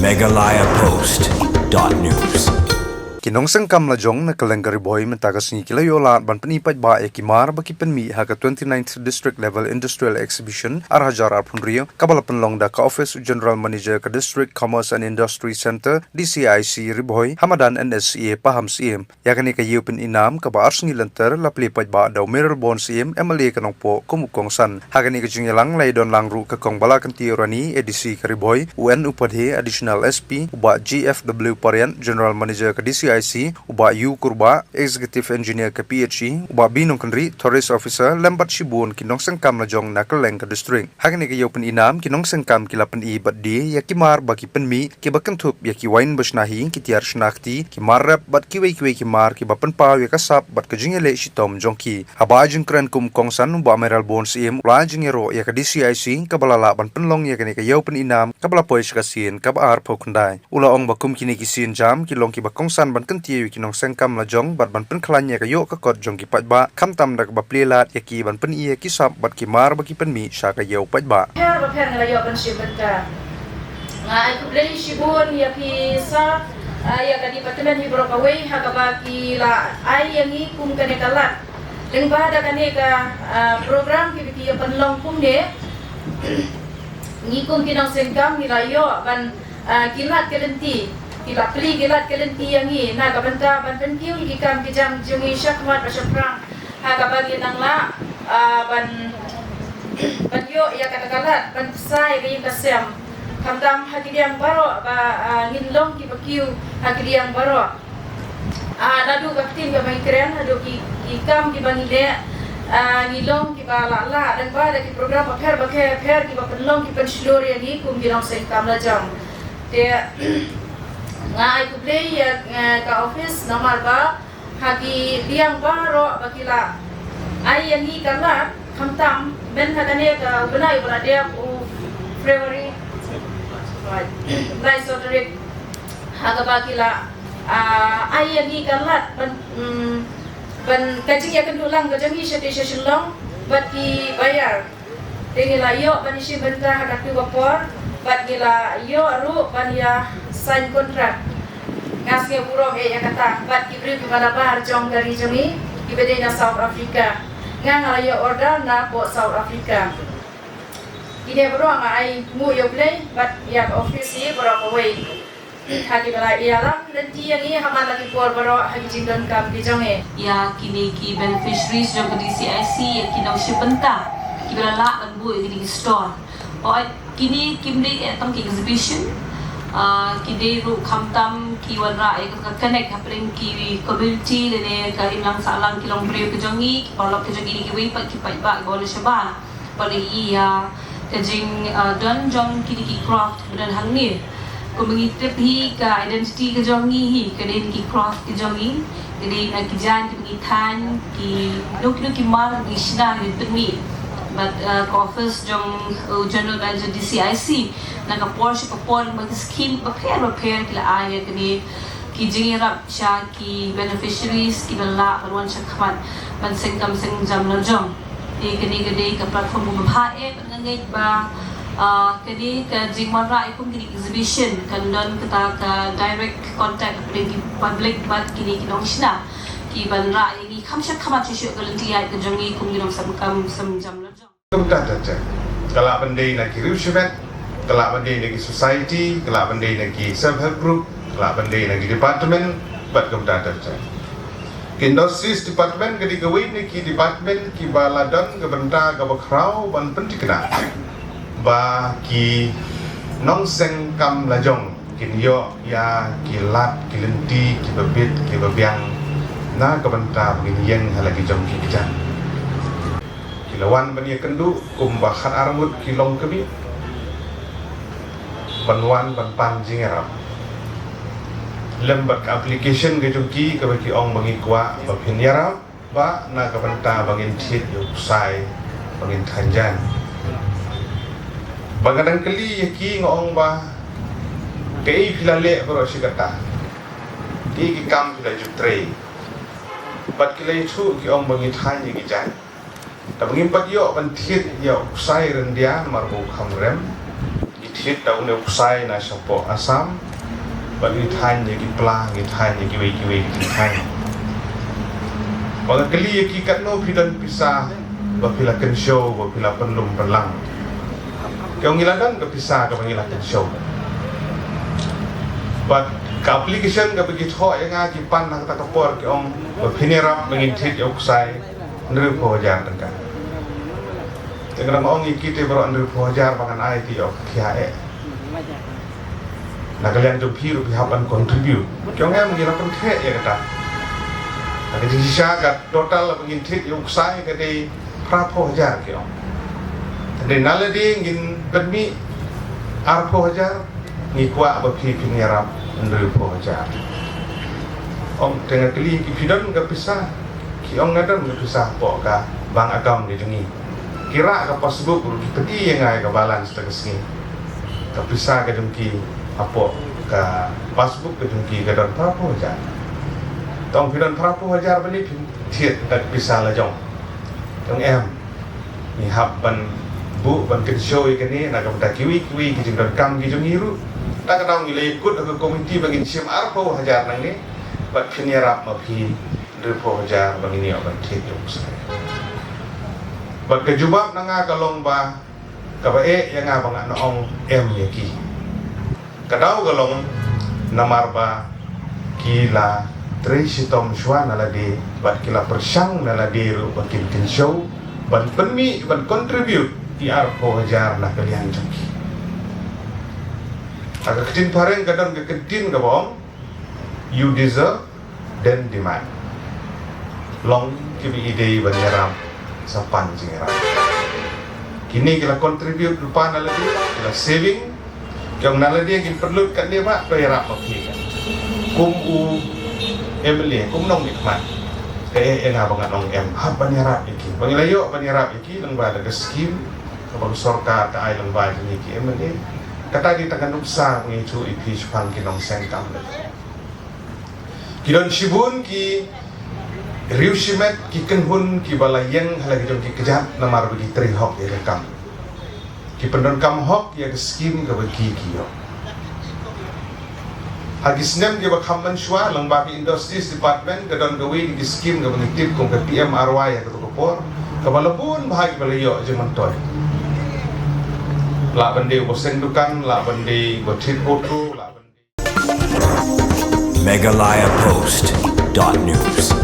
megalayapost.news Kinong sengkam la jong na kalengari boy mentagas ni kilayola ban penipaj ba ekimar baki penmi haka 29th district level industrial exhibition arhajar arpun rio kabala penlong da ka office general manager ka district commerce and industry center DCIC riboy hamadan NSE paham CM yakani ka yupen inam ka ba arsngi lenter la plipaj ba da meral bon CM MLA kanong po kumukong san hakani ka jingyalang lay don langru ka kong bala kan tiorani edisi ka riboy UN upadhe additional SP uba GFW parian general manager ka DCIC uba yu kurba executive engineer ke PHE uba binong kendri tourist officer lembat shibun kinong sengkam na jong nakaleng ke district hakani ke yopen inam kinong sengkam kilapen i bat di yakimar baki penmi ki bakentup yaki wain basnahi ki tiar shnakti ki marrap bat ki wei kimar ki bapen paw yakasap bat ke jingele shitom jongki haba jingkran kum kongsan uba meral bons im la jingero yak DCIC kabalala ban penlong yakani ke yopen inam kabala pois kasin kabar pokundai ula ong bakum kini kisin jam kilong ki bakongsan ban kentiu kinong sengkam la jong bat ban pen khlanya ka yo ka kot jong ki patba khamtam dak ba plelat yaki ban pen ie ki sap bat ki mar ba ki pen mi sha ka yo patba her ba pher ngala yo ban shibanta nga ai ku play shibun yaki sa ya ka department hi bro ka wei ha ka ba ki la ai yangi kum ka ne kalat leng ba da ka ne ka program ki ki ban long kum de ni kum kinong sengkam ni la yo ban kilat kelenti Kita peli gelat kelenti yang ini, na kabanta ban pentiu ni kam kijam jungi syakmat basyprang, ha kabagi nang la ban yo ya katakalat ban sai kayi kasem, kamdam hakidiyang baro ba nginlong ki bakiu hakidiyang baro, nadu kaptin ka may kren nadu ki kam ki bangile ngilong ki ba la dan ba da ki program ba pher ki ba penlong ki pensilor yang ni kum bilong sen kam la jam, dia nga ay play ka office nomor ba hagi diang baro bakila ay yangi kala kamtam ben hagane ka bunay dia u February right so direct haga bakila ay yangi kala ban kajing ya kendulang kajing station long bati bayar tingila yo banisi benta hadak tu bapor bat gila yo ru ban ya sign contract ngasih burung ya kata bat kibri kemana bar jong dari jemi kibede na South Africa ngala yo order na po South Africa ide burung ai mu yo play bat ya office ye burung away hagi bala ialam dan dia ni haman lagi por burung hagi jindon kam di jonge ya kini ki beneficiaries jong DCIC ya kinau shipenta kibala la ban bu di store o kini kimde tong ki exhibition kide ru khamtam ki wanra ek connect happening ki community lene ka ilang salang kilong breu ke jongi ki polok ke jongi ki wei pat ki pai ba gol shaba pari iya ke jing don jong ki craft dan hangir ko mengitip hi ka identity ke jongi hi ke den ki craft ke jongi ke den ki jan ki mengitan ki luk ki mar ki shina ni temi but office jong general manager DCIC naga Porsche papor mag scheme prepare kila aya kini ki jingira siya ki beneficiaries ki bala karuan siya kaman pansing kam sing jam na jong kini gede ka platform mo bahae pangangay ba kini ka jingmara ikong kini exhibition kandon kita ka direct contact kini public bat kini kinong sina ki banra ini kamsya kamat siya galantiya ka jongi kung ginong samkam samjam na jong Tumta taca. Kalau bendai nak kiri syubat, kalau bendai nak society, kalau bendai nak self help group, kalau bendai nak department, buat tumta taca. Industries department kedi kawin ni ki department ki baladon ke benda ke bakrau ban penting kena. Ba ki nong seng kam lajong kin yo ya ki lat ki lenti ki babit ki babiang na ke benda pengin halagi jong ki kijang. Kilawan bani kendu kumbahan armut kilong kemi banwan ban panjing arab lembat application ke jongki ke bagi ong bangi kwa bapin yarab ba na ka banta bangin tit yo sai bangin tanjan bangadang keli yaki ngong ba kei filale bro sigata ki kam fila jutre bat kilai chu ki ong bangi tanji ki jan ta bangin pat yo ban tit yo sai rendia marbu khamrem ทิศตะวันออกซ้ายนะเฉพาะอาซัมบัดนี้ไทยเนี่ยกิปลากิไทยเนี่ยกิเวกิไทยbang kali ki katno pidan pisah ba pilakan show ba pilapan lum perlang kau ngiladan ke pisah ke pangilakan show but ka application ka bagi tho yang ngaji pan nak ta kapor ki ong ba pinerap mengintip yok sai nru po jar tengka Tengang ong iki te bro nru po jar bangan ai ti ok kiae nak kalian tu piru pihapan contribute kau ngam ngirapan the ya kata Jadi syarat total pengintip yung saya kadi prapo hajar kyo. Jadi naladi ngin bermi arpo hajar ngikwa bapi pinyarap ndrupo hajar. Om tengah kali ki pidon ka pisah ki ong ngadam ka pisah po ka bang account di dengi. Kira ka passbook ki peti yang ai ka balance tegas ni. Ka pisah ka dengki apo ka passbook ka dengki ka don prapo hajar. Tong pidan prapo hajar bani thiet tak pisah la jong tong em ni hab ban bu ban ken show ikan ni nak kam ta kiwi ki jing don kam ki jong hiru tak kadang ni le ikut ke komiti bagi sim arpo hajar nang ni bat pinyarap ma pi repo hajar bagi ni ban thiet jong sai bat ke jubab nanga kalong ba ka ba yang nga bang na ong em ye ki kadau kalong namar ba kila Tracy Tom Shwan naladi bat kila persang naladi ru bakin tin show ban penmi ban contribute di arpo hajar na kalian jengki agak ketin pareng kadang ketin ka bong you deserve then demand long kibi ide banyaram sa panjingram kini kila contribute lupa naladi kila saving yang naladi yang perlu kan dia mak bayar apa kan kumu Emily, kum nong nikmat. Nga bangat nong em. Hab panirap iki. Pangilayo panirap iki lang ba daga skim kapag sorka ta ay lang ba iki Emily. Kata di tagan upsa ngitu ipi supang kinong sengkam. Kidon shibun ki riu shimet ki kenhun ki balayeng halagi jong ki kejat namar bagi tri hok ya kam. Ki pendon kam hok ya skim ka bagi kiyo. Hagis nem dia bakhamban shwa lang bagi industries department kadon gawi di skim ga mengitip kong ke PMRY ya ketu kopor kabalapun bahagi balayo je mantoy la bande boseng dukan la bande botit auto la bande Megalayapost.news